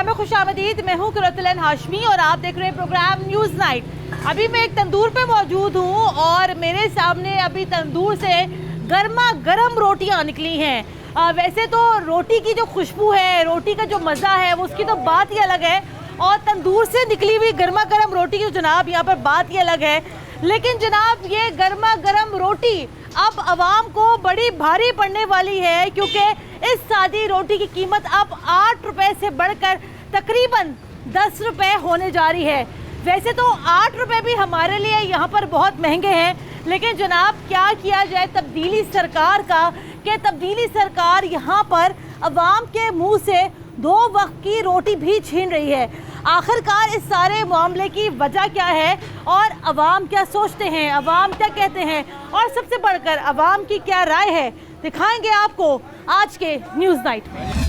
Programme में खुशामदीद। मैं हूँ कुरतुलन हाशमी और आप देख रहे हैं प्रोग्राम न्यूज़ नाइट। अभी मैं एक तंदूर पे मौजूद हूँ और मेरे सामने अभी तंदूर से गर्मा गर्म रोटियाँ निकली हैं। वैसे तो रोटी की जो खुशबू है, रोटी का जो मज़ा है, वो उसकी तो बात ही अलग है और तंदूर से निकली हुई गर्मा गर्म रोटी की जनाब यहाँ पर बात ही अलग है। लेकिन जनाब ये गर्मा गर्म रोटी अब आवाम को बड़ी भारी पड़ने वाली है, क्योंकि इस सादी रोटी की कीमत अब 8 रुपए से बढ़कर तकरीबन 10 रुपए होने जा रही है। वैसे तो 8 रुपए भी हमारे लिए यहाँ पर बहुत महंगे हैं, लेकिन जनाब क्या किया जाए तब्दीली सरकार का, कि तब्दीली सरकार यहाँ पर अवाम के मुंह से 2 वक्त की रोटी भी छीन रही है। आखिरकार इस सारे मामले की वजह क्या है और अवाम क्या सोचते हैं, अवाम क्या कहते हैं और सबसे बढ़कर अवाम की क्या राय है, दिखाएंगे आपको आज के न्यूज़ नाइट में।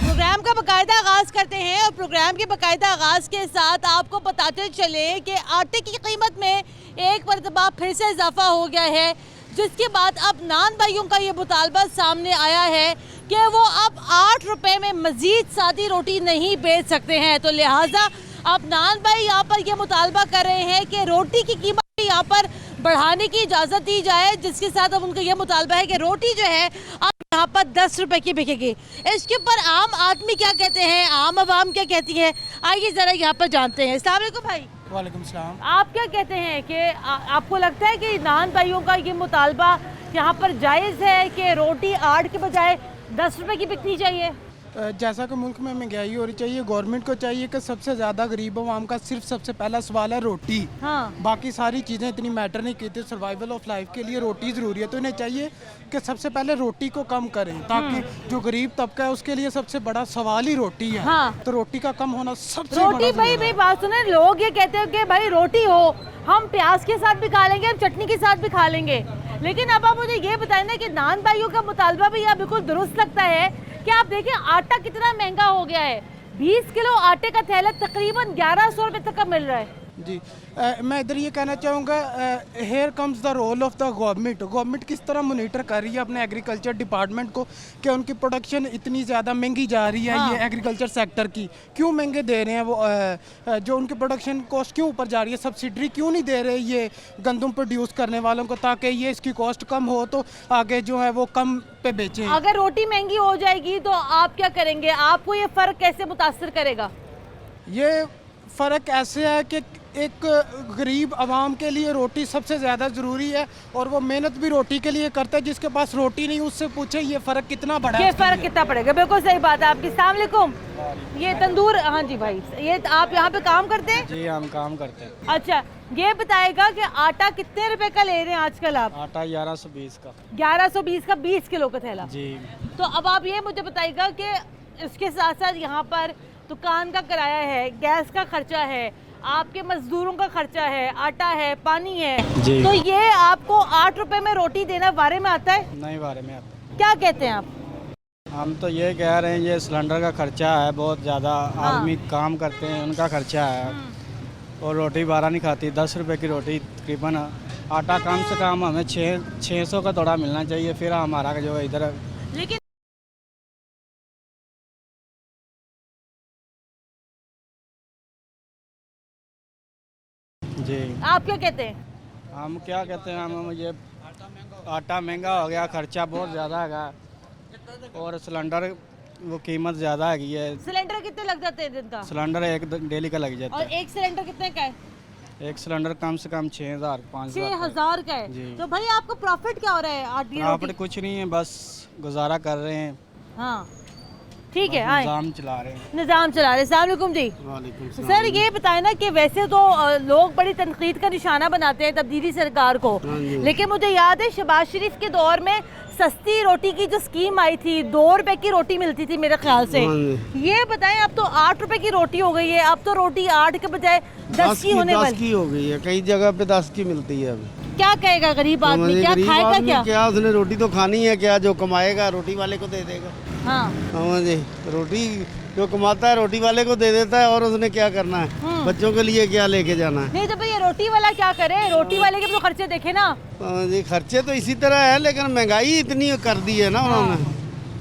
प्रोग्राम का बाकायदा आगाज़ करते हैं और प्रोग्राम के बाकायदा आगाज़ के साथ आपको बताते चले कि आटे की कीमत में एक मरतबा फिर से इजाफा हो गया है, जिसके बाद अब नान भाइयों का ये मुतालबा सामने आया है कि वो अब 8 रुपए में मज़ीद सादी रोटी नहीं बेच सकते हैं। तो लिहाजा अब नान भाई यहाँ पर ये मुतालबा कर रहे हैं कि रोटी की कीमत यहाँ पर बढ़ाने की इजाज़त दी जाए, जिसके साथ अब उनका ये मुतालबा है कि रोटी जो है अब यहाँ पर 10 रुपए की बिकेगी। इसके ऊपर आम आदमी क्या कहते हैं, आम आवाम क्या कहती है, आइए ज़रा यहाँ पर जानते हैं। अस्सलाम वालेकुम भाई। वालेकुम सलाम। आप क्या कहते हैं कि आपको लगता है कि नान भाइयों का ये मुतालबा यहाँ पर जायज़ है कि रोटी 8 के बजाय 10 रुपए की बिकनी चाहिए? जैसा कि मुल्क में महंगाई हो रही चाहिए, गवर्नमेंट को चाहिए कि सबसे ज़्यादा गरीब आवाम का सिर्फ सबसे पहला सवाल है रोटी। हाँ। बाकी सारी चीज़ें इतनी मैटर नहीं करती, सर्वाइवल ऑफ लाइफ के लिए रोटी ज़रूरी है, तो इन्हें चाहिए कि सबसे पहले रोटी को कम करें, ताकि जो गरीब तबका है उसके लिए सबसे बड़ा सवाल ही रोटी है। हाँ। तो रोटी का कम होना सबसे रोटी भाई बात सुने, लोग ये कहते हैं कि भाई रोटी हो, हम प्याज के साथ भी खा लेंगे, हम चटनी के साथ भी खा लेंगे। लेकिन अब आप मुझे ये बताएं ना कि नान भाइयों का मुतालबा भी यह बिल्कुल दुरुस्त लगता है कि आप देखें आटा कितना महंगा हो गया है। 20 किलो आटे का थैला तकरीबन 1100 रुपए तक का मिल रहा है। जी मैं इधर ये कहना चाहूँगा, here comes the role of the government. Government किस तरह मोनिटर कर रही है अपने एग्रीकल्चर डिपार्टमेंट को कि उनकी प्रोडक्शन इतनी ज़्यादा महंगी जा रही है। हाँ। ये एग्रीकल्चर सेक्टर की क्यों महंगे दे रहे हैं वो, जो उनकी प्रोडक्शन कॉस्ट क्यों ऊपर जा रही है, सब्सिडी क्यों नहीं दे रहे ये गंदम प्रोड्यूस करने वालों को, ताकि ये इसकी कॉस्ट कम हो तो आगे जो है वो कम पे बेचें। अगर रोटी महंगी हो जाएगी तो आप क्या करेंगे, आपको ये फ़र्क कैसे मुतासर करेगा? ये फ़र्क ऐसे है कि एक गरीब आवाम के लिए रोटी सबसे ज़्यादा ज़रूरी है और वो मेहनत भी रोटी के लिए करता है। जिसके पास रोटी नहीं उससे पूछे ये फ़र्क कितना बड़ा है, ये फ़र्क कितना पड़ेगा। बिल्कुल सही बात है आपकी। अस्सलाम वालेकुम। ये तंदूर, हाँ जी भाई, ये आप यहाँ पे काम करते हैं? जी हम काम करते हैं। अच्छा, ये बताएगा कि आटा कितने रुपए का ले रहे हैं आजकल आप? आटा 1120 का। 1120 का 20 किलो का थैला। जी। तो अब आप ये मुझे बताइएगा कि इसके साथ साथ यहाँ पर दुकान का किराया है, गैस का खर्चा है, आपके मजदूरों का खर्चा है, आटा है, पानी है। जी। तो ये आपको 8 रुपए में रोटी देना वारे में आता है? नहीं बारे में आता। क्या कहते हैं आप? हम तो ये कह रहे हैं ये सिलेंडर का खर्चा है बहुत ज़्यादा। हाँ। आदमी काम करते हैं उनका खर्चा है और रोटी बारह नहीं खाती। 10 रुपए की रोटी तकरीबन, आटा कम से कम हमें 600 का थोड़ा मिलना चाहिए, फिर हमारा जो है इधर। लेकिन जी आप क्या कहते हैं? हम क्या कहते हैं, हम ये आटा महंगा हो गया, खर्चा बहुत ज़्यादा है और सिलेंडर वो कीमत ज़्यादा है। सिलेंडर कितने लग जाते हैं दिन का? सिलेंडर एक डेली का लग जाता और है। एक सिलेंडर कितने का है? एक सिलेंडर कम से कम 6000 5000 6000 का है। जी। तो भाई आपको प्रॉफिट क्या हो रहा है आटे यहाँ रोटी? पर कुछ नहीं है, बस गुजारा कर रहे हैं। हाँ ठीक है, आए निज़ाम चला रहे हैं। निज़ाम चला रहे हैं। अस्सलाम वालेकुम जी। वालेकुम सर ये बताएं ना कि वैसे तो लोग बड़ी तनकीद का निशाना बनाते हैं तब्दीली सरकार को, लेकिन मुझे याद है शहबाज शरीफ के दौर में सस्ती रोटी की जो स्कीम आई थी, 2 रुपए की रोटी मिलती थी मेरे ख्याल से। ये बताएं अब तो 8 रुपए की रोटी हो गई है, अब तो रोटी 8 के बजाय 10 की होने वाली। 10 की हो गई है, कई जगह पे 10 की मिलती है अभी। क्या कहेगा गरीब आदमी, क्या गरीब खाएगा आदमी क्या? उसने रोटी तो खानी है, क्या जो कमाएगा रोटी वाले को दे देगा। हाँ समझे, रोटी जो कमाता है रोटी वाले को दे देता है और उसने क्या करना है, बच्चों के लिए क्या लेके जाना है। नहीं तो भाई ये रोटी वाला क्या करे, रोटी वाले के भी तो खर्चे देखे ना। जी खर्चे तो इसी तरह है, लेकिन महंगाई इतनी कर दी है ना उन्होंने।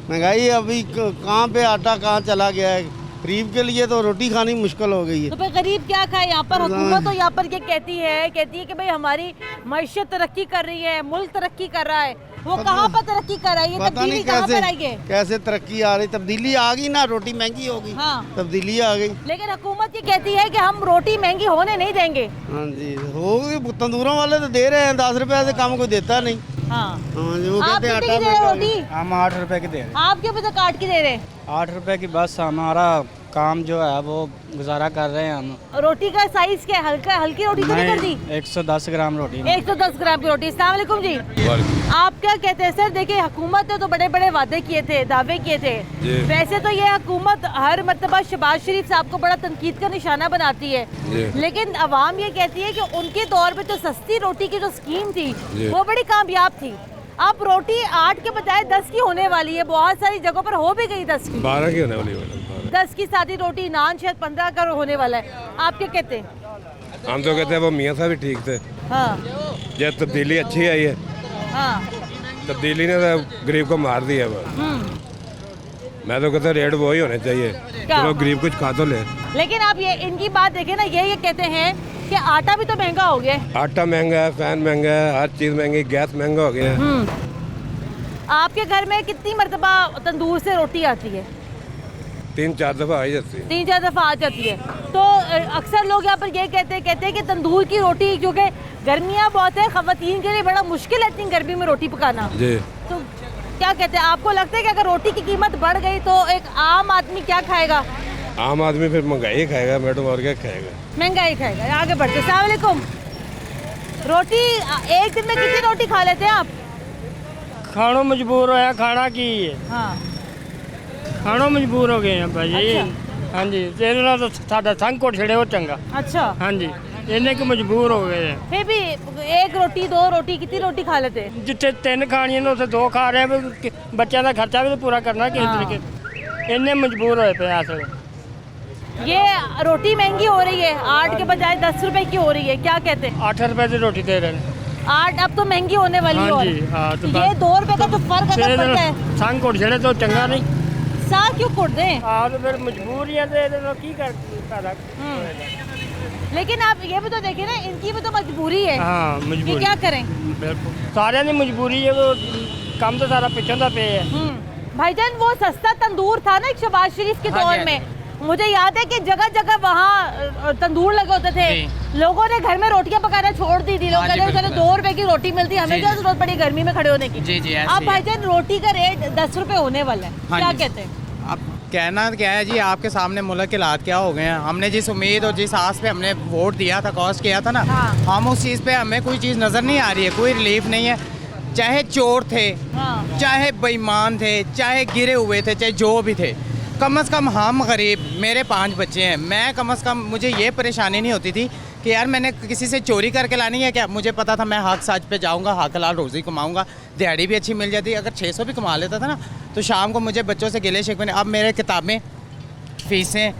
महंगाई अभी कहाँ पे आटा कहाँ चला गया है, गरीब के लिए तो रोटी खानी मुश्किल हो गई है। तो फिर गरीब क्या खाए? यहाँ पर हुकूमत तो यहाँ पर ये कहती है कि भाई हमारी मईशत तरक्की कर रही है, मुल्क तरक्की कर रहा है। वो कहाँ पर तरक्की कर रही है? पता तब्दीली नहीं कहाँ पर आई है? कैसे तरक्की आ रही, तब्दीली आ गई ना, रोटी महंगी होगी। हाँ। तब्दीली आ गई। लेकिन हुकूमत ये कहती है कि हम रोटी महंगी होने नहीं देंगे। हाँ जी, होगी। तंदूरों वाले तो दे रहे हैं, 10 रुपए से कम कोई देता नहीं। हाँ। हाँ जी, वो आप कहते हैं कितने आटा की दे रहे महंगा रोटी? हम 8 रुपए की दे रहे आप क्यों पता काट के दे रहे? हैं। 8 रुपए की बस हमारा काम जो है वो गुजारा कर रहे हैं हम। रोटी का साइज क्या है? हल्की रोटी तो नहीं कर दी? 110 ग्राम रोटी। 110 ग्राम की रोटी। अस्सलाम वालेकुम जी। आप क्या कहते हैं सर? देखिए हुकूमत ने तो बड़े बड़े वादे किए थे, दावे किए थे। वैसे तो ये हुकूमत हर मर्तबा शहबाज शरीफ साहब को बड़ा तनकीद का निशाना बनाती है, लेकिन अवाम ये कहती है कि उनके दौर पे तो सस्ती रोटी की जो स्कीम थी वो बड़ी कामयाब थी। अब रोटी 8 के बजाय 10 की होने वाली है, बहुत सारी जगहों पर हो भी गई 10 की। 12 की होने वाली है। 10 की सादी रोटी, नान शायद 15 का होने वाला है। आप क्या कहते हैं? हम तो कहते हैं वो मियाँ साहब भी ठीक थे। हाँ ये तब्दीली अच्छी आई है, हाँ। तब्दीली ने तो गरीब को मार दिया। मैं तो कहता रेट वही होने चाहिए, चलो गरीब कुछ खा तो ले। लेकिन आप ये इनकी बात देखें ना, ये कहते हैं कि आटा भी तो महंगा हो गया है। आटा महंगा है, फैन महंगा है, हर चीज़ महंगी, गैस महंगा हो गया है। आपके घर में कितनी मर्तबा तंदूर से रोटी आती है? 3-4 दफ़ा आई जाती है। 3-4 दफ़ा आ जाती है। तो अक्सर लोग यहाँ पर ये कहते हैं कि तंदूर की रोटी, क्योंकि गर्मियाँ बहुत है, ख़वातीन के लिए बड़ा मुश्किल है इतनी गर्मी में रोटी पकाना। जी। तो क्या कहते हैं, आपको लगता है कि अगर रोटी की कीमत बढ़ गई तो एक आम आदमी क्या खाएगा? आम आदमी फिर महंगाई खाएगा मैडम, और क्या खाएगा? महंगाई खाएगा। आगे बढ़ते। अस्सलाम वालेकुम। रोटी एक दिन में कितनी रोटी खा लेते हैं आप? खानो मजबूर होया खाना की है, हाँ। खानो मजबूर हो गए हैं भाजी। अच्छा। हाँ जी, तेरे नाल तो साडा संग को छड़े हो चंगा। अच्छा। हाँ जी, इन्ने को मजबूर हो गए हैं। फिर भी 1 रोटी 2 रोटी कितनी रोटी खा लेते हैं? जिथे 3 खानी है उसे 2 खा रहे हैं। बच्चों का खर्चा भी तो पूरा करना किस हाँ। तरीके। इन्ने मजबूर होए पे असल। ये रोटी महंगी हो रही है, 8 के बजाय 10 रुपए की हो रही है, क्या कहते हैं? 8 रुपए की रोटी दे रहे हैं। 8 अब तो महंगी होने वाली है। हाँ और जी, हाँ, तो ये 2 रुपए का तो फर्क अगर पड़ता है। संग को छड़े तो चंगा नहीं। सा क्यों कुट दें? हाँ तो फिर मजबूरियां दे दे की कर। लेकिन आप ये भी तो देखिए ना, इनकी भी तो मजबूरी है। हाँ ये मजबूरी। क्या करें? बिल्कुल सारे की मजबूरी है, वो काम तो सारा पिछों का पे है। भाईजान वो सस्ता तंदूर था ना एक शहबाज शरीफ के दौर में, मुझे याद है कि जगह जगह वहाँ तंदूर लगे होते थे। लोगों ने घर में रोटियां पकाना छोड़ दी थी। लोग कहते थे 2 रुपए की रोटी मिलती, हमें क्या जरूरत पड़ी गर्मी में खड़े होने की। जी जी, अब भाईजान रोटी का रेट 10 रुपए होने वाला है, क्या कहते हैं? अब कहना क्या है जी, आपके सामने मुल्क के हालात क्या हो गए हैं। हमने जिस उम्मीद और जिस आस पे हमने वोट दिया था, कॉस्ट किया था ना, हम उस चीज़ पे हमें कोई चीज़ नज़र नहीं आ रही है, कोई रिलीफ नहीं है। चाहे चोर थे, चाहे बेईमान थे, चाहे गिरे हुए थे, चाहे जो भी थे, कम से कम हम गरीब, मेरे 5 बच्चे हैं, मैं कम से कम मुझे ये परेशानी नहीं होती थी कि यार मैंने किसी से चोरी करके लानी है क्या। मुझे पता था मैं हक सच पे जाऊंगा, हक हलाल रोज़ी कमाऊंगा, दिहाड़ी भी अच्छी मिल जाती। अगर 600 भी कमा लेता था ना, तो शाम को मुझे बच्चों से गिले शिकवे नहीं। अब मेरे किताबें, फीसें,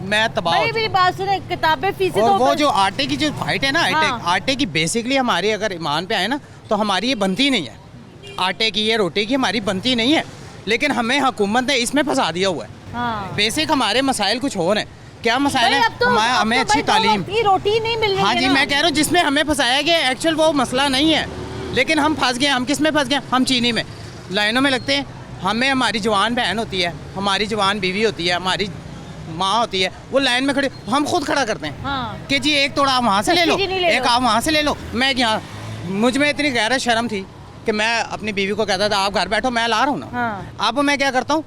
मैं तबाह भाई मेरी बात सुने, किताबें फीसें और तो वो जो आटे की जो फाइट है ना, हाँ। आटे की बेसिकली हमारी अगर ईमान पे आए ना, तो हमारी ये बनती नहीं है। आटे की, ये रोटी की हमारी बनती नहीं है, लेकिन हमें हुकूमत ने इसमें फंसा दिया हुआ है। बेसिक हमारे मसाइल कुछ और हैं। क्या मसाइल है? हमें अच्छी तालीम, रोटी नहीं मिल रही। हाँ जी, मैं कह रहा हूँ जिसमें हमें फंसाया गया एक्चुअल वो मसला नहीं है, लेकिन हम फंस गए। हम किस में फंस गए? हम चीनी में, लाइनों में लगते हैं। हमें हमारी जवान बहन होती है, हमारी जवान बीवी होती है, हमारी माँ होती है, वो लाइन में खड़े, हम खुद खड़ा करते हैं कि जी एक तोड़ा आप वहाँ से ले लो, एक आप वहाँ से ले लो। मैं यहाँ, मुझ में इतनी गैर शर्म थी कि मैं अपनी बीवी को कहता था आप घर बैठो, मैं ला रहा हूँ ना। अब मैं क्या करता हूँ,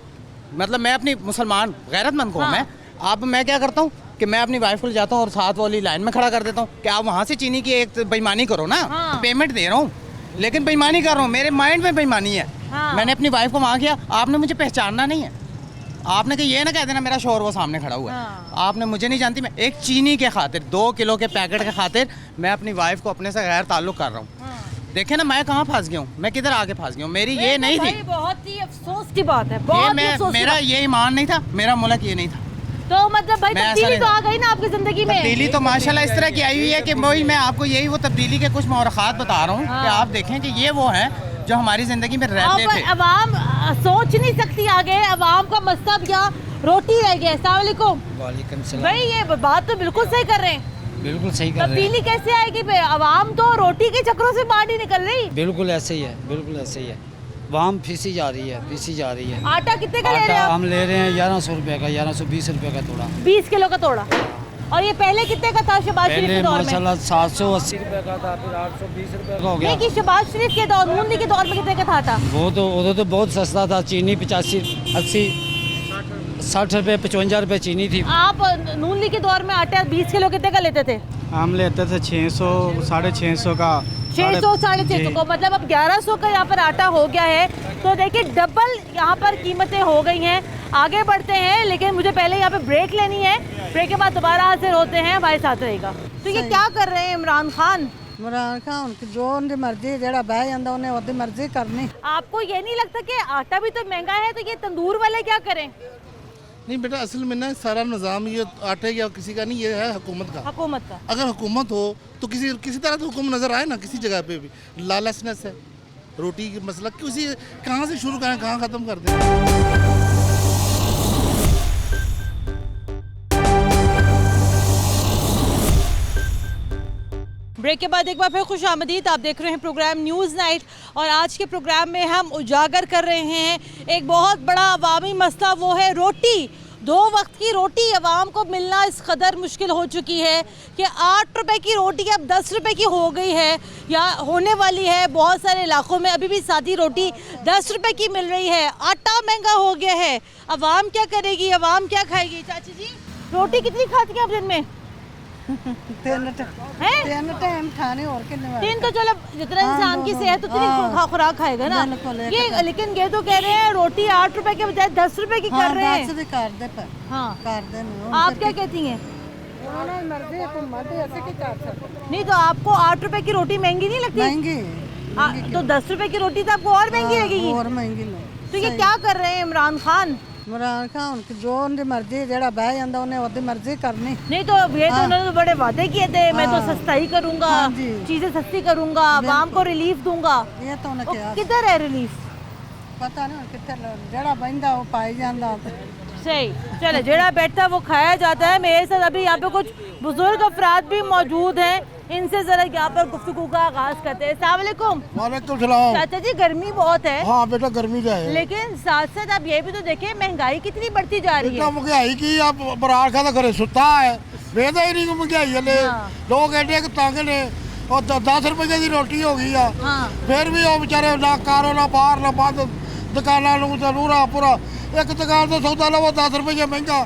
मतलब मैं अपनी मुसलमान गैरतमंद को मैं, अब मैं क्या करता हूँ कि मैं अपनी वाइफ को ले जाता हूँ और साथ वाली लाइन में खड़ा कर देता हूँ कि आप वहाँ से चीनी की एक बेईमानी करो ना। पेमेंट दे रहा हूँ लेकिन बेईमानी कर रहा हूँ, मेरे माइंड में बेईमानी है। मैंने अपनी वाइफ को वहाँ किया, आपने मुझे पहचानना नहीं है। आपने कि ये ना कह देना मेरा शोहर वो सामने खड़ा हुआ है। आपने मुझे नहीं जानती, मैं एक चीनी के खातिर 2 किलो के पैकेट के खातिर मैं अपनी वाइफ को अपने से गैर ताल्लुक़ कर रहा हूँ। देखे ना मैं कहाँ फंस गया हूँ, मैं किधर आके फंस गया हूँ, मेरी ये नहीं थी। भाई बहुत ही अफसोस की बात है, ये बहुत ही मैं अफसोस की मेरा बात। ये ईमान नहीं था, मेरा मुल्क ये नहीं था। तो मतलब भाई मैं ऐसा तब्दीली नहीं- तो आ गई ना आपकी जिंदगी में। तब्दीली तो माशाल्लाह इस तरह की आई हुई है कि वही मैं आपको यही वो तब्दीली के कुछ मौरखात बता रहा हूँ कि आप देखें कि ये वो है जो हमारी ज़िंदगी में रहते अब थे। अवाम सोच नहीं सकती आगे, अवाम का मसला क्या रोटी रह गया। अस्सलाम वालेकुम। वालेकुम सलाम। भाई ये बात तो बिल्कुल सही कर रहे हैं, बिल्कुल सही कर रहे हैं। तब्दीली कैसे आएगी भाई? अवाम तो रोटी के चक्करों से बाहर नहीं निकल रही। बिल्कुल ऐसे ही है, बिल्कुल ऐसे ही है। वाम फीसी जा रही है, फीसी जा रही है। आटा कितने का ले रहे आटा हैं आप? हम ले रहे हैं 1100 रुपये का, 1120 रुपये का तोड़ा। 20 किलो का तोड़ा। और ये पहले कितने का था शहबाज शरीफ पहले के दौर में? माशाल्लाह 780 रुपये का था, फिर 820 रुपये का हो गया। नहीं कि शहबाज शरीफ के दौर, नून लीग के दौर में कितने का था? वो तो उधर तो बहुत सस्ता था, चीनी 85 80 60 रुपये 55 रुपये चीनी थी। आप नून लीग के दौर में आटा 20 किलो कितने का लेते थे? हम लेते थे 600 650 का। 600 650 को, मतलब अब 1100 का यहाँ पर आटा हो गया है। तो देखिए डबल यहाँ पर कीमतें हो गई हैं। आगे बढ़ते हैं, लेकिन मुझे पहले यहाँ पे ब्रेक लेनी है। ब्रेक के बाद दोबारा हाजिर होते हैं, हमारे साथ रहेगा। तो ये क्या कर रहे हैं इमरान खान? इमरान खान जो उनकी मर्जी जेड़ा बह जाता उन्हें उसकी मर्जी करनी। आपको ये नहीं लगता कि आटा भी तो महंगा है, तो ये तंदूर वाले क्या करें? नहीं बेटा, असल में ना सारा निज़ाम ये आटे या किसी का नहीं, ये है हुकूमत का। हुकूमत का। अगर हुकूमत हो तो किसी तरह तो हुक्म नज़र आए ना किसी जगह पे भी। लालचनेस है, रोटी की मसला किसी कहाँ से शुरू करें कहाँ ख़त्म कर दें। ब्रेक के बाद एक बार फिर खुश आमदीद। आप देख रहे हैं प्रोग्राम न्यूज़ नाइट, और आज के प्रोग्राम में हम उजागर कर रहे हैं एक बहुत बड़ा अवामी मसला, वो है रोटी। 2 वक्त की रोटी अवाम को मिलना इस कदर मुश्किल हो चुकी है कि 8 रुपए की रोटी अब 10 रुपए की हो गई है या होने वाली है। बहुत सारे इलाकों में अभी भी सादी रोटी 10 रुपए की मिल रही है। आटा महंगा हो गया है। अवाम क्या करेगी, अवाम क्या खाएगी? चाची जी, रोटी कितनी खाती हैं आप दिन में? 3 टाइम खाने और कितने 3 तो चलो, जितना इंसान की सेहत उतनी खुराक खाएगा ना। ये लेकिन ये तो कह रहे हैं रोटी 8 रुपए के बजाय 10 रुपए की कर रहे हैं। कर दे पर हाँ, कर दे आप क्या कहती हैं? मर्जी हुकूमत ऐसे की कर सकते। नहीं तो आपको 8 रुपए की रोटी महंगी नहीं लगती? महंगी तो 10 रुपए की रोटी तो आपको और महंगी लगेगी। और महंगी लो। तो ये क्या कर रहे हैं इमरान खान? इमरान खान जो उनकी मर्जी जेड़ा बह जाता उन्हें उसकी मर्जी करनी। नहीं तो ये तो उन्होंने तो बड़े वादे किए थे, मैं तो सस्ताई करूंगा, चीजें सस्ती करूंगा, आवाम को रिलीफ दूंगा। ये तो उन्हें क्या किधर है रिलीफ? पता नहीं कितने जेड़ा बहता वो पाई जाता। सही, चले जेड़ा बैठता वो खाया जाता है। मेरे साथ अभी यहाँ पे कुछ बुजुर्ग अफराद भी मौजूद हैं, इनसे जरा यहाँ पर गुफ्तगू का आगाज करते हैं। अस्सलाम वालेकुम। वालेकुम सलाम। चाचा जी, गर्मी बहुत है। हाँ बेटा, गर्मी का है, लेकिन साथ साथ आप ये भी तो देखें महंगाई कितनी बढ़ती जा रही है। महंगाई की आप बरार का घरे सुता है, वेदा ही नहीं महंगाई है। लोग एडे तंग ने, और 10 रुपए की रोटी हो गई है। फिर भी वो बेचारे ना कारो ना बाहर ना बंद, दुकाना जरूर पूरा एक दुकान तो सौदा लो 10 रुपये महंगा,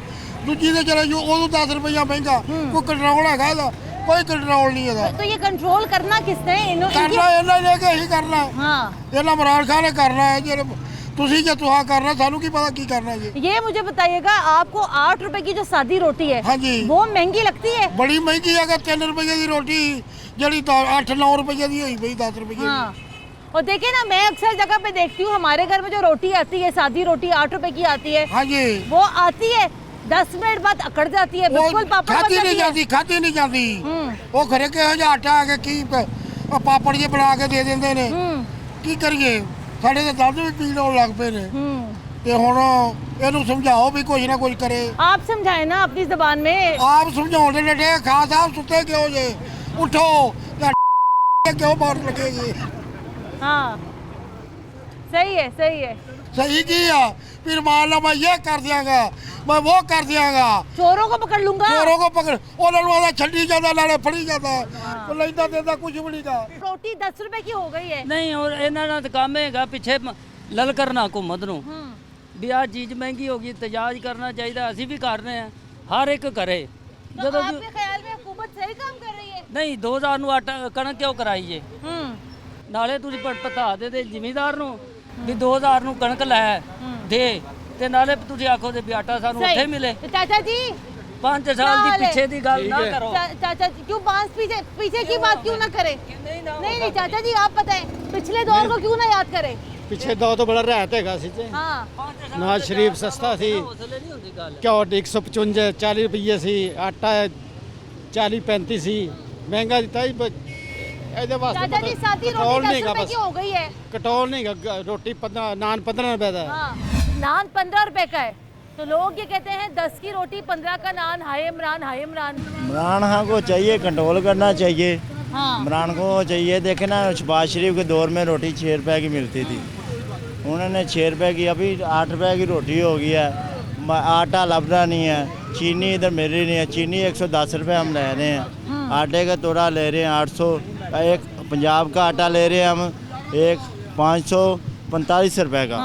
दूजी तो चले जो 10 रुपया महंगा। कोई कंट्रोल है? कोई कंट्रोल नहीं है। तो ये कंट्रोल करना किसने? करना इन्हें लेके ही करना है। हाँ, इन्हें इमरान खान ने करना है जी। तुसी क्या तुहा करना, सानू की पता की करना है जी। ये मुझे बताइएगा, आपको 8 रुपए की जो सादी रोटी है, हाँ जी, वो महंगी लगती है? बड़ी महंगी है। 3 रुपये की रोटी जड़ी 8-9 रुपये की हुई भाई 10 रुपये। हाँ, और देखिए ना, मैं अक्सर जगह पे देखती हूँ हमारे घर में जो रोटी आती है, सादी रोटी 8 रुपए की आती है। हाँ जी, वो आती है 10 मिनट बाद अकड़ जाती है, बिल्कुल पापड़ बन खाती नहीं जाती है। जाती, खाती नहीं जाती। वो घरे के आटा आके की पापड़ जे बना के दे देंगे ने, की करिए। साढ़े तो दर्द भी पीड़ होने लग पे ने। ते हुण इहनूं समझाओ भी कुछ ना कुछ करे। आप समझाए ना अपनी जबान में। आप समझाउंदे ने, खां साहब सुते क्यों जे, उठो क्यों मार लगेगी। हाँ, सही है, सही है। सही की है। फिर मान लो मैं ये कर दियांगा, मैं वो कर दियांगा, चोरों को पकड़ लूंगा। चोरों को पकड़, उन्होंने छड़ी जाता, नाले फड़ी जाता, तो लेता देता कुछ भी नहीं था। रोटी 10 रुपए की हो गई है। नहीं, और ਇਹਨਾਂ ਦਾ ਕੰਮ ਹੈਗਾ ਪਿੱਛੇ ਲਲਕਰਨਾ ਹੁਕੂਮਤ ਨੂੰ ਵੀ ਆਹ ਚੀਜ਼ ਮਹਿੰਗੀ ਹੋ ਗਈ, ਤਜਾਜ ਕਰਨਾ ਚਾਹੀਦਾ। ਅਸੀਂ ਵੀ ਕਰ ਰਹੇ ਹਾਂ, ਹਰ ਇੱਕ ਕਰੇ। तो आपके ख्याल में हुकूमत सही काम कर रही है? ਨਹੀਂ 2000 ਨੂੰ ਆਟਾ ਕਣਕ ਕਿਉਂ ਕਰਾਈਏ? ਨਾਲੇ ਤੁਸੀਂ ਪਤਾ ਦੇ ਜ਼ਿਮੀਂਦਾਰ ਨੂੰ ਵੀ 2000 ਨੂੰ ਕਣਕ ਲੈ ਦੇ, ਤੇ ਨਾਲੇ ਤੁਸੀਂ ਆਖੋ ਤੇ ਵੀ ਆਟਾ ਸਾਨੂੰ ਉੱਥੇ ਮਿਲੇ। चाचा जी, 5 साल की पीछे की गल ना करो। चाचा जी क्यों बांस पीछे पीछे की बात क्यों ना करे? नहीं चाचा जी आप बताएं, पिछले दौर को क्यों ना याद करें? पिछले दौर तो बड़ा रहत है सी हाँ नवाज शरीफ सस्ता सी क्या 155 40 रुपये सी आटा 40-35 सी महंगा दिता चाचा जी साथी रोटी 10 रुपए की हो गई है। कटौल नहीं रोटी नान 15 रुपए का हाँ, नान 15 रुपए का है तो लोग ये कहते हैं 10 की रोटी 15 का नान। हाय इमरान, हाय इमरान। इमरान खान को चाहिए कंट्रोल करना चाहिए। हाँ इमरान को चाहिए, देखे ना शहबाज शरीफ के दौर में रोटी 6 रुपए की मिलती थी, उन्होंने 6 रुपए की, अभी 8 रुपए की रोटी हो गई है। आटा लग रहा नहीं है, चीनी इधर मिल रही नहीं है, चीनी 110 रुपए हम ले रहे हैं, आटे का तोड़ा ले रहे हैं 800, एक पंजाब का आटा ले रहे हैं हम एक 545 रुपए का।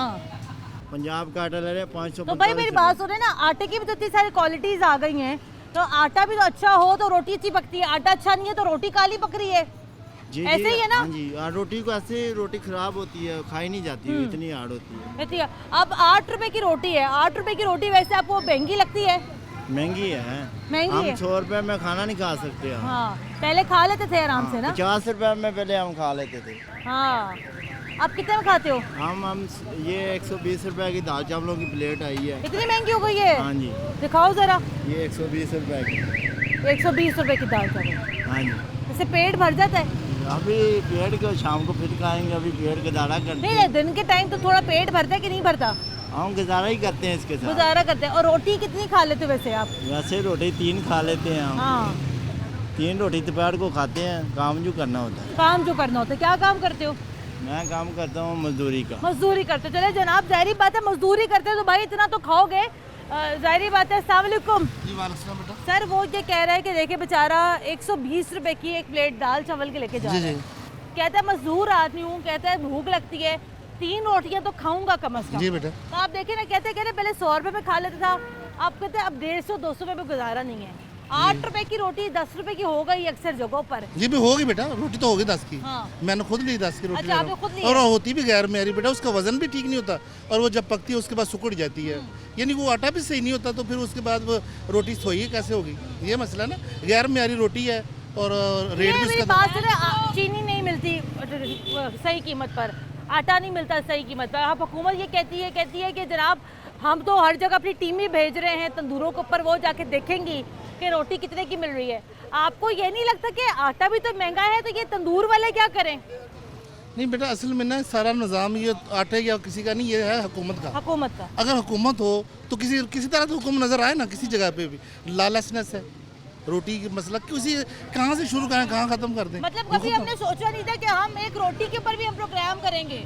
पंजाब का आटा ले रहे हैं 545। तो भाई मेरी बात सुने ना, आटे की भी तो इतनी सारी क्वालिटीज आ गई हैं, तो आटा भी तो अच्छा हो तो रोटी अच्छी पकती है, आटा अच्छा नहीं है तो रोटी काली पक रही है। जी ऐसे ही है ना? हाँ जी, रोटी को ऐसे रोटी खराब होती है, खाई नहीं जाती, इतनी हार्ड होती है। अब 8 रुपए की रोटी है, 8 रुपए की रोटी वैसे आपको महंगी लगती है? महंगी है, महंगी हम है। 100 रुपए में खाना नहीं खा सकते हम। हाँ पहले खा लेते थे आराम से ना। 50 रुपए में पहले हम खा लेते थे। हाँ अब कितने में खाते हो? हम ये 120 रुपए की दाल चावलों की प्लेट आई है। इतनी महंगी हो गई है? हाँ जी दिखाओ जरा। ये 120 रुपए की। 120 रुपए की दाल चावल। हाँ जी इससे पेट भर जाता है? अभी पेड़ को शाम को फिर खाएंगे, अभी पेड़ गुजारा करते नहीं हैं। दिन के टाइम तो थोड़ा पेट भरता है कि नहीं भरता? हम गुजारा ही करते हैं इसके साथ। गुजारा करते हैं। और रोटी कितनी खा लेते हो वैसे आप? वैसे रोटी 3 खा लेते हैं हम। हाँ 3 रोटी दोपहर को खाते हैं, काम जो करना होता है। काम जो करना होता है, क्या काम करते हो? मैं काम करता हूँ मजदूरी का। मजदूरी करते हो? चले जनाब, जाहिर बात है मजदूरी करते हो तो भाई इतना तो खाओगे, जाहिर बात है। अस्सलाम वालेकुम सर, वो ये कह रहा है कि देखिए बेचारा 120 रुपए की एक प्लेट दाल चावल के लेके जा रहा है, कहता है मजदूर आदमी हूँ, कहता है भूख लगती है, 3 रोटियां तो खाऊंगा कम अज कम। जी बेटा। तो आप देखिए ना, कहते पहले 100 रुपए में खा लेता था, आप कहते हैं अब 150-200 रुपए में गुजारा नहीं है। 8 रुपए की रोटी 10 रुपए की हो गई अक्सर जगहों पर। जी भी होगी बेटा, रोटी तो होगी 10 की। हाँ। मैंने खुद ली 10 की रोटी। अच्छा, आपने खुद ली और है? होती भी गैर मेरी बेटा, उसका वजन भी ठीक नहीं होता, और वो जब पकती है उसके बाद सुकुड़ जाती है, यानी वो आटा भी सही नहीं होता, तो फिर उसके बाद वो रोटी सोई कैसे होगी, ये मसला ना। गैर मेरी रोटी है और रेट भी मेरी उसका। बात सुने, चीनी नहीं मिलती सही कीमत पर, आटा नहीं मिलता सही कीमत पर। अब हुकूमत ये कहती है कि जनाब हम तो हर जगह अपनी टीम ही भेज रहे हैं तंदूरों के ऊपर, वो जाके देखेंगी कि रोटी कितने की मिल रही है। आपको ये नहीं लगता कि आटा भी तो महंगा है, तो ये तंदूर वाले क्या करें? नहीं बेटा, असल में ना सारा निज़ाम ये आटे या किसी का नहीं, ये है हुकूमत का। हुकूमत का। अगर हुकूमत हो तो किसी तरह तो हुक्म नज़र आए ना, किसी जगह पे भी लालचनेस है, रोटी की मसला किसी कहाँ से शुरू करें कहाँ ख़त्म कर दें। मतलब कभी हमने सोचा नहीं था कि हम एक रोटी के ऊपर भी हम प्रोग्राम करेंगे।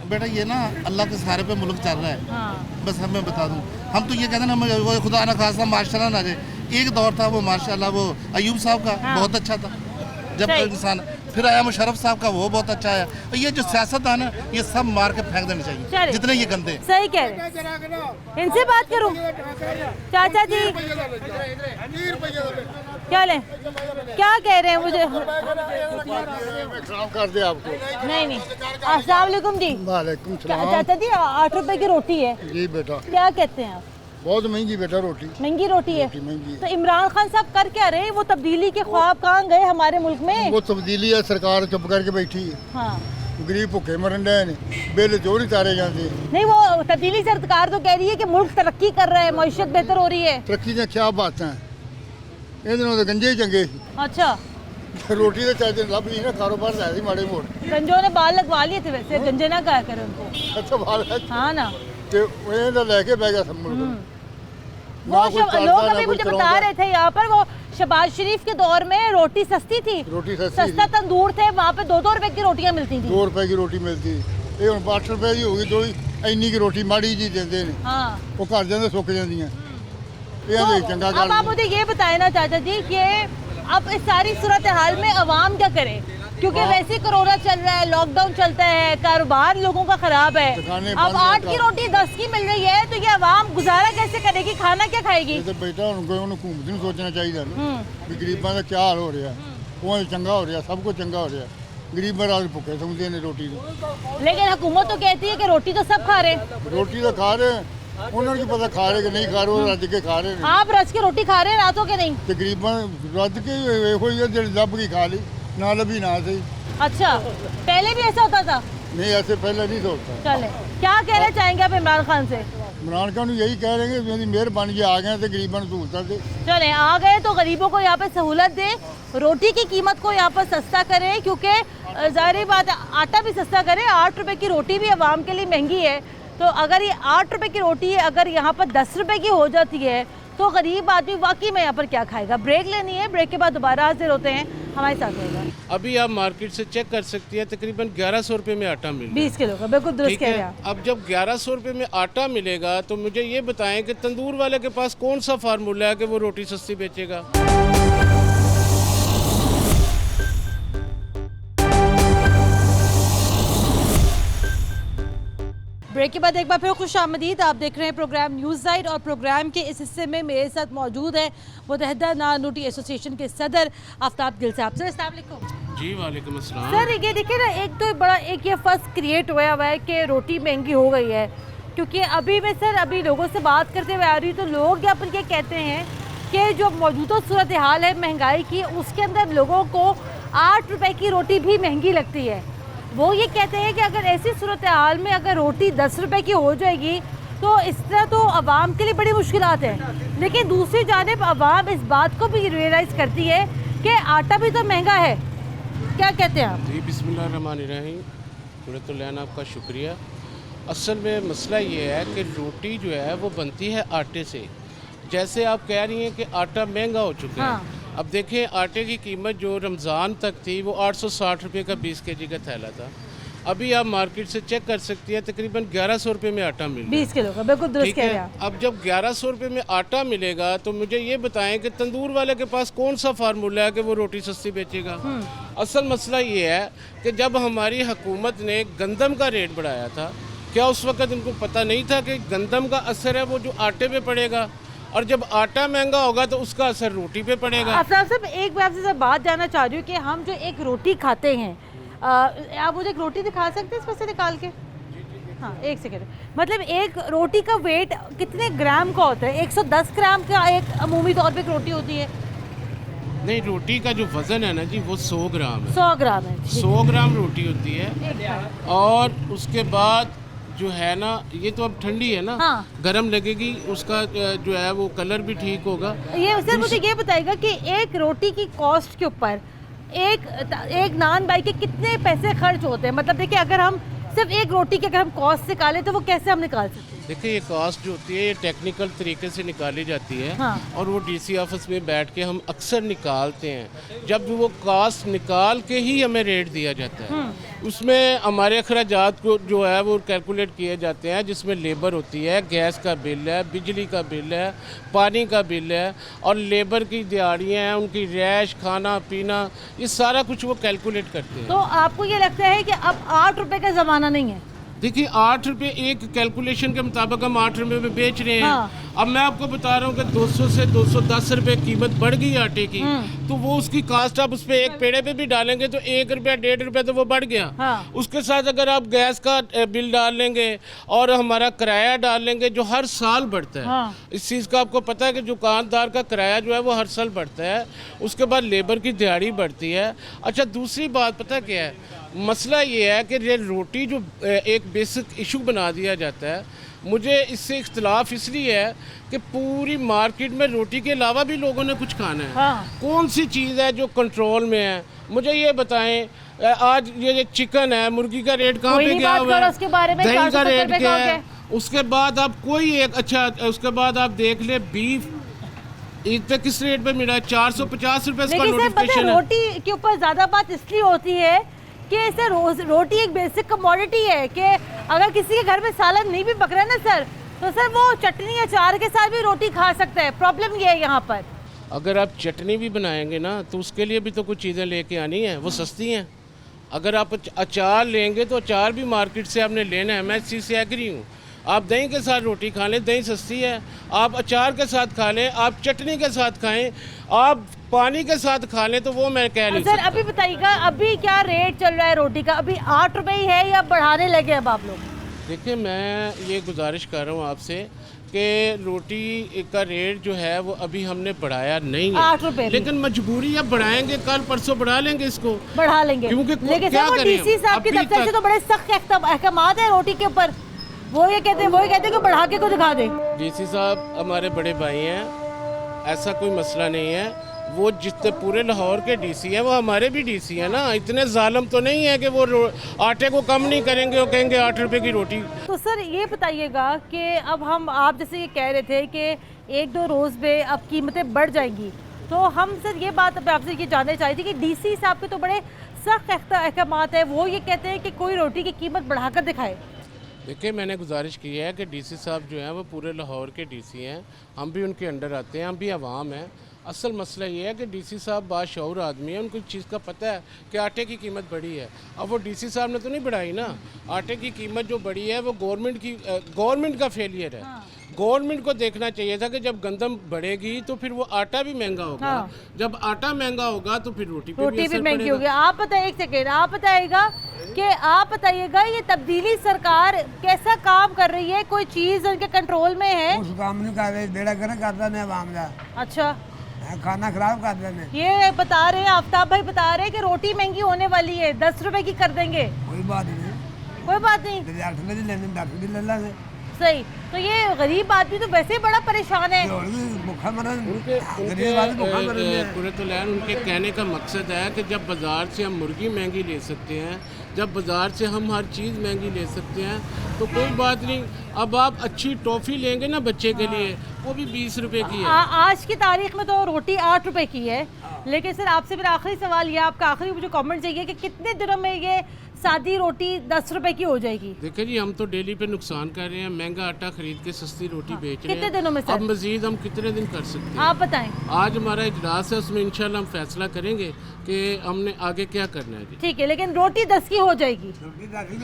बेटा ये ना अल्लाह के सहारे पे मुल्क चल रहा है। हाँ। बस हमें बता दूं, हम तो ये कहते हैं ना, वो खुदा ना खासा माशाल्लाह ना जाए। एक दौर था वो माशाल्लाह वो अयूब साहब का बहुत अच्छा था, जब इंसान, फिर आया मुशर्रफ साहब का, वो बहुत अच्छा है। और ये जो सियासत है ना, ये सब मार के फेंक देने चाहिए जितने ये गंदे हैं। सही कह रहे हैं। इनसे बात करूं चाचा जी, क्या लें, क्या कह रहे हैं मुझे? कर दे आपको। नहीं अस्सलाम वालेकुम जी। वालेकुम चाचा जी 8 रुपए की रोटी है। जी बेटा। क्या कहते हैं आप? बहुत महंगी बेटा रोटी। महंगी रोटी है। महंगी। तो इमरान खान साहब कर क्या रहे हैं? वो तब्दीली के ख्वाब कहाँ गए हमारे मुल्क में? वो तब्दीली है, सरकार चुप करके बैठी है। हाँ। गरीब भुखे मरन रहे हैं, बिल जो नहीं तारे जाते। नहीं, वो तब्दीली सरकार तो कह रही है कि मुल्क तरक्की कर रहा है, मईशत बेहतर हो रही है। तरक्की ने क्या बात है, ਇਹ ਦਿਨੋਂ ਤਾਂ ਗੰਜੇ ਹੀ ਚੰਗੇ ਸੀ। अच्छा, ਰੋਟੀ ਦੇ ਚਾਚੇ ਲੱਭ ਨਹੀਂ ਨਾ, ਕਾਰੋਬਾਰ ਹੈ ਸੀ ਮਾੜੇ ਮੋੜ। गंजों ने बाल लगवा लिए थे वैसे, गंजे ना कहा करें उनको। ਅੱਛਾ ਬਾਲ ਹੈ हाँ ना। ਤੇ ਇਹ ਤਾਂ ਲੈ ਕੇ ਬਹਿ ਗਿਆ ਸੰਭਲ ਕੇ। वो लोग अभी मुझे बता रहे थे यहाँ पर, वो शहबाज शरीफ के दौर में रोटी सस्ती थी, रोटी सस्ती सस्ता तंदूर थे, वहाँ पे 2-2 रुपए की रोटियाँ मिलती थी। 2 रुपए की रोटी मिलती, ਇਹ ਹੁਣ 8 रुपए ਦੀ ਹੋ गई थोड़ी, ਇੰਨੀ की रोटी माड़ी जी देंगे ने, हाँ। ਉਹ ਘਰ ਜਾਂਦੇ ਸੁੱਕ ਜਾਂਦੀਆਂ। ਇਹ तो ਦੇ ਚੰਗਾ अब ਗੱਲ। आप मुझे ये बताए ना चाचा जी कि अब इस सारी सूरत हाल में अवाम क्या करे, क्योंकि वैसे ही कोरोना चल रहा है, लॉकडाउन चलता है, कारोबार लोगों का खराब है। अब 8 की रोटी 10 की मिल रही है, तो ये अवाम गुजारा कैसे करेगी, खाना क्या खाएगी? ਇਹ ਤਾਂ ਬੇਟਾ ਹੁਣ ਕੋਈ ਉਹਨੂੰ ਹਕੂਮਤ ਨੂੰ ਸੋਚਣਾ ਚਾਹੀਦਾ ਨਾ ਵੀ ਗਰੀਬਾਂ ਦਾ ਕੀ ਹਾਲ ਹੋ ਰਿਹਾ। ਉਹ ਚੰਗਾ ਹੋ ਰਿਹਾ, ਸਭ ਕੁਝ ਚੰਗਾ ਹੋ ਰਿਹਾ, ਗਰੀਬ ਰਾਤ ਭੁੱਖੇ ਸੌਂਦੇ ਨੇ ਰੋਟੀ ਨੂੰ। लेकिन हुकूमत तो कहती है कि रोटी तो सब खा रहे हैं। रोटी तो खा रहे हैं, उन्होंने पता खा रहे कि नहीं खा रहे, रज के खा रहे आप रज के रोटी खा रहे हैं रातों के नहीं? तकरीबन रज के लब की खा ली, ना लभी ना सही। अच्छा, पहले भी ऐसा होता था? नहीं, ऐसे पहले नहीं होता। चले, क्या कहना चाहेंगे आप इमरान खान से? इमरान खान यही कह रहे हैं कि मेरी मेहरबानी आ गए तो गरीबन सहूलत दे। चले, आ गए तो गरीबों को यहाँ पे सहूलत दे, रोटी की कीमत को यहाँ पर सस्ता करें, क्योंकि ज़ाहिर बात है आटा भी सस्ता करें। 8 रुपए की रोटी भी आवाम के लिए महंगी है, तो अगर ये 8 रुपए की रोटी अगर यहाँ पर 10 रुपए की हो जाती है तो गरीब आदमी वाकई में यहाँ पर क्या खाएगा। ब्रेक लेनी है, ब्रेक के बाद दोबारा हाजिर होते हैं, हमारे साथ रहेगा। अभी आप मार्केट से चेक कर सकती है, तकरीबन 1100 रुपये में आटा मिल रहा है 20 किलो का, बिल्कुल दुरुस्त कह रहे हैं आप। अब जब 1100 रुपये में आटा मिलेगा तो मुझे ये बताएं कि तंदूर वाले के पास कौन सा फार्मूला है कि वो रोटी सस्ती बेचेगा। ब्रेक के बाद एक बार फिर खुश आमदीद। आप देख रहे हैं प्रोग्राम न्यूज़ नाइट और प्रोग्राम के इस हिस्से में मेरे साथ मौजूद है मुत्तहिदा नान रोटी एसोसिएशन के सदर आफ्ताब गिल साहब। सर अस्सलाम वालेकुम। जी वालेकुम अस्सलाम। सर ये देखिए ना, एक तो बड़ा एक ये फर्स्ट क्रिएट हुआ है कि रोटी महंगी हो गई है, क्योंकि अभी मैं सर अभी लोगों से बात करते हुए आ रही हूँ तो लोग यहाँ पर ये कहते हैं कि जो मौजूदा सूरत हाल है महंगाई की, उसके अंदर लोगों को 8 रुपए की रोटी भी महंगी लगती है। वो ये कहते हैं कि अगर ऐसी सूरत हाल में अगर रोटी 10 रुपए की हो जाएगी तो इस तरह तो आवाम के लिए बड़ी मुश्किलात हैं। लेकिन दूसरी जानिब आवाम इस बात को भी रियलाइज़ करती है कि आटा भी तो महंगा है। क्या कहते हैं आप? जी बिस्मिल्लाहिर्रहमानिर्रहीम। तो लैन आपका शुक्रिया। असल में मसला ये है कि रोटी जो है वो बनती है आटे से। जैसे आप कह रही हैं कि आटा महंगा हो चुका है। अब देखें, आटे की कीमत जो रमज़ान तक थी वो 860 रुपये का 20 kg का थैला था। अभी आप मार्केट से चेक कर सकती है, तकरीबन 1100 रुपये में आटा मिल रहा है 20 किलो का, बिल्कुल दुरुस्त कह रहे हैं। अब जब 1100 रुपये में आटा मिलेगा तो मुझे ये बताएं कि तंदूर वाले के पास कौन सा फार्मूला है कि वो रोटी सस्ती बेचेगा। असल मसला ये है कि जब हमारी हुकूमत ने गंदम का रेट बढ़ाया था, क्या उस वक़्त इनको पता नहीं था कि गंदम का असर है वो जो आटे पे पड़ेगा, और जब आटा महंगा होगा तो उसका असर रोटी पे पड़ेगा। आफ्ताब साहब, एक बार आपसे बात जानना चाह रही हूँ कि हम जो एक रोटी खाते हैं, आप मुझे एक रोटी दिखा सकते हैं इसमें से निकाल के? हाँ, एक सेकेंड। मतलब एक रोटी का वेट कितने ग्राम का होता है? 110 ग्राम का एक अमूमी तौर पे एक रोटी होती है। नहीं, रोटी का जो वज़न है ना जी वो 100 ग्राम है। 100 ग्राम है, 100 ग्राम रोटी होती है। और उसके बाद जो है ना, ये तो अब ठंडी है ना, हाँ। गरम लगेगी, उसका जो है वो कलर भी ठीक होगा। ये सर मुझे ये बताइएगा कि एक रोटी की कॉस्ट के ऊपर एक नान बाई के कितने पैसे खर्च होते हैं? मतलब देखिए, अगर हम सिर्फ एक रोटी की अगर हम कॉस्ट निकालें तो वो कैसे हम निकाल सकते हैं? देखिए, ये कॉस्ट जो होती है ये टेक्निकल तरीके से निकाली जाती है। हाँ। और वो डीसी ऑफिस में बैठ के हम अक्सर निकालते हैं। जब वो कॉस्ट निकाल के ही हमें रेट दिया जाता है, उसमें हमारे अखराजात को जो है वो कैलकुलेट किए जाते हैं, जिसमें लेबर होती है, गैस का बिल है, बिजली का बिल है, पानी का बिल है, और लेबर की दिहाड़ियाँ हैं, उनकी रैश, खाना पीना, ये सारा कुछ वो कैलकुलेट करते हैं। तो आपको ये लगता है कि अब 8 रुपए का ज़माना नहीं है? देखिए, 8 रुपये एक कैलकुलेशन के मुताबिक हम 8 रुपये में बेच रहे हैं। हाँ। अब मैं आपको बता रहा हूँ कि 200 से 210 रुपये कीमत बढ़ गई आटे की, तो वो उसकी कास्ट आप उस पर एक पेड़े पे भी डालेंगे तो 1 रुपया 1.5 रुपया तो वो बढ़ गया। हाँ। उसके साथ अगर आप गैस का बिल डाल लेंगे और हमारा किराया डाल लेंगे जो हर साल बढ़ता है। हाँ। इस चीज़ का आपको पता है कि दुकानदार का किराया जो है वो हर साल बढ़ता है। उसके बाद लेबर की दिहाड़ी बढ़ती है। अच्छा, दूसरी बात पता क्या है, मसला ये है कि ये रोटी जो एक बेसिक इशू बना दिया जाता है, मुझे इससे इख्तलाफ इसलिए है कि पूरी मार्केट में रोटी के अलावा भी लोगों ने कुछ खाना है। हाँ। कौन सी चीज़ है जो कंट्रोल में है? मुझे ये बताएं, आज ये चिकन है, मुर्गी का रेट कहाँ पे गया हुआ है, उसके बारे में दही का रेट क्या है, है? उसके बाद आप कोई एक अच्छा, उसके बाद आप देख ले बीफ ईद पे किस रेट पे मिला है? 450 रुपये इसका नोटिफिकेशन है। रोटी के ऊपर ज़्यादा बात इसलिए होती है कि सर रोटी एक बेसिक कमोडिटी है कि अगर किसी के घर में सालन नहीं भी पक रहा है ना सर, तो सर वो चटनी अचार के साथ भी रोटी खा सकता है। प्रॉब्लम ये है यहाँ पर, अगर आप चटनी भी बनाएंगे ना तो उसके लिए भी तो कुछ चीज़ें लेके आनी है, वो सस्ती हैं। अगर आप अचार लेंगे तो अचार भी मार्केट से आपने लेना है, मैं इस चीज़ से एग्री हूँ। आप दही के साथ रोटी खा लें, दही सस्ती है, आप अचार के साथ खा लें, आप चटनी के साथ खाएं, आप पानी के साथ खा लें, तो वो मैं कह नहीं सकता। सर अभी बताइएगा, अभी क्या रेट चल रहा है रोटी का? अभी 8 रुपये ही है या बढ़ाने लगे अब आप लोग? देखिए, मैं ये गुजारिश कर रहा हूँ आपसे कि रोटी का रेट जो है वो अभी हमने बढ़ाया नहीं है, 8 रुपए, लेकिन मजबूरी अब बढ़ाएंगे, कल परसों बढ़ा लेंगे इसको, बढ़ा लेंगे। क्योंकि लेकिन क्या वो करें, डीसी साहब की दफ्तर से तो बड़े सख्त अहकामात है रोटी के ऊपर, वो ये कहते हैं कि बढ़ा के को दिखा दे। डीसी साहब हमारे बड़े भाई हैं, ऐसा कोई मसला नहीं है। वो जितने पूरे लाहौर के डीसी हैं वो हमारे भी डीसी हैं ना, इतने जालिम तो नहीं है कि वो आटे को कम नहीं करेंगे और कहेंगे 8 रुपए की रोटी। तो सर ये बताइएगा कि अब हम आप जैसे ये कह रहे थे कि 1-2 रोज़ में अब कीमतें बढ़ जाएंगी, तो हम सर ये बात आपसे ये जानना चाहते थे कि डीसी साहब के तो बड़े सख्त अहकामात है, वो ये कहते हैं कि कोई रोटी की कीमत बढ़ाकर दिखाए। देखिए, मैंने गुजारिश की है कि डीसी साहब जो हैं वो पूरे लाहौर के डीसी हैं, हम भी उनके अंडर आते हैं, हम भी आवाम हैं। असल मसला ये है कि डीसी साहब बाशऊर आदमी है, उनको इस चीज़ का पता है कि आटे की कीमत बढ़ी है। अब वो डीसी साहब ने तो नहीं बढ़ाई ना, आटे की कीमत जो बढ़ी है वो गवर्नमेंट का फेलियर है। गवर्नमेंट को देखना चाहिए था कि जब गंदम बढ़ेगी तो फिर वो आटा भी महंगा होगा, जब आटा महंगा होगा तो फिर रोटी भी महंगी होगी। आप बताइए, एक सेकेंड, आप बताइएगा ये तब्दीली सरकार कैसा काम कर रही है, कोई चीज़ उनके कंट्रोल में है? उस काम नहीं कर रहे, बेड़ा गर्क करता नहीं आवाम का। अच्छा, खाना खराब कर देने। ये बता रहे हैं, आफ्ताब भाई बता रहे हैं कि रोटी महंगी होने वाली है, 10 रुपए की कर देंगे। कोई बात नहीं, कोई बात नहीं, 8 रुपए की लेने 10 रुपए ले लेंगे। सही। तो ये गरीब आदमी तो वैसे ही बड़ा परेशान है। उनके कहने का मकसद है कि जब बाज़ार से हम मुर्गी महंगी ले सकते हैं, जब बाज़ार से हम हर चीज़ महंगी ले सकते हैं, तो कोई बात नहीं। अब आप अच्छी टॉफ़ी लेंगे ना बच्चे के लिए, वो भी 20 रुपए की है। आज की तारीख में तो रोटी 8 रुपए की है। लेकिन सर आपसे मेरा आखिरी सवाल ये, आपका आखिरी मुझे कमेंट चाहिए कि कितने दिनों में ये सादी रोटी 10 रुपए की हो जाएगी? देखिए जी, हम तो डेली पे नुकसान कर रहे हैं, महंगा आटा खरीद के सस्ती रोटी बेच रहे हैं। कितने दिनों में सर? अब मजीद हम कितने दिन कर सकते हैं, आप बताएं। आज हमारा इजलास है, उसमें इंशाल्लाह हम फैसला करेंगे कि हमने आगे क्या करना है। ठीक है, लेकिन रोटी 10 की हो जाएगी।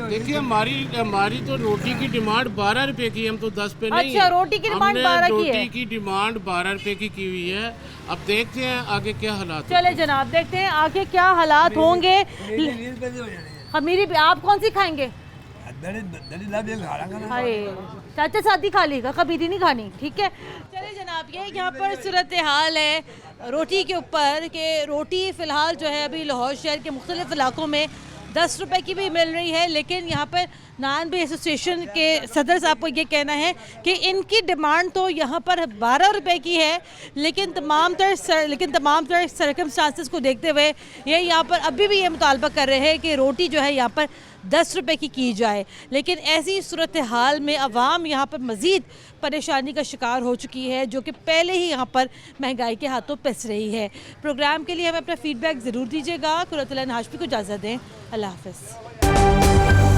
देखिए, हमारी तो रोटी की डिमांड 12 रुपए की, हम तो 10 पे नहीं। अच्छा, रोटी की डिमांड 12 की है। रोटी की डिमांड 12 रुपए की हुई है। अब देखते हैं आगे क्या हालात। चले जनाब, देखते हैं आगे क्या हालात होंगे। खमीरी आप कौन सी खाएंगे? अरे चाचा सादी खा लेगा, खमीरी नहीं खानी। ठीक है, चले जनाब, ये यहाँ पर सूरत हाल है रोटी के ऊपर कि रोटी फ़िलहाल जो है अभी लाहौर शहर के मुख्तलिफ इलाकों में 10 रुपए की भी मिल रही है। लेकिन यहाँ पर नान भी एसोसिएशन के सदर साहब को ये कहना है कि इनकी डिमांड तो यहाँ पर 12 रुपए की है, लेकिन तमाम तर सर्कमस्टांसेस को देखते हुए ये यहाँ पर अभी भी ये मुतालबा कर रहे हैं कि रोटी जो है यहाँ पर 10 रुपए की जाए। लेकिन ऐसी सूरत हाल में अवाम यहाँ पर मज़ीद परेशानी का शिकार हो चुकी है, जो कि पहले ही यहाँ पर महंगाई के हाथों पिस रही है। प्रोग्राम के लिए हमें अपना फ़ीडबैक ज़रूर दीजिएगा। कुरतुल हाशमी को इजाज़त दें, अल्लाह हाफ़िज़।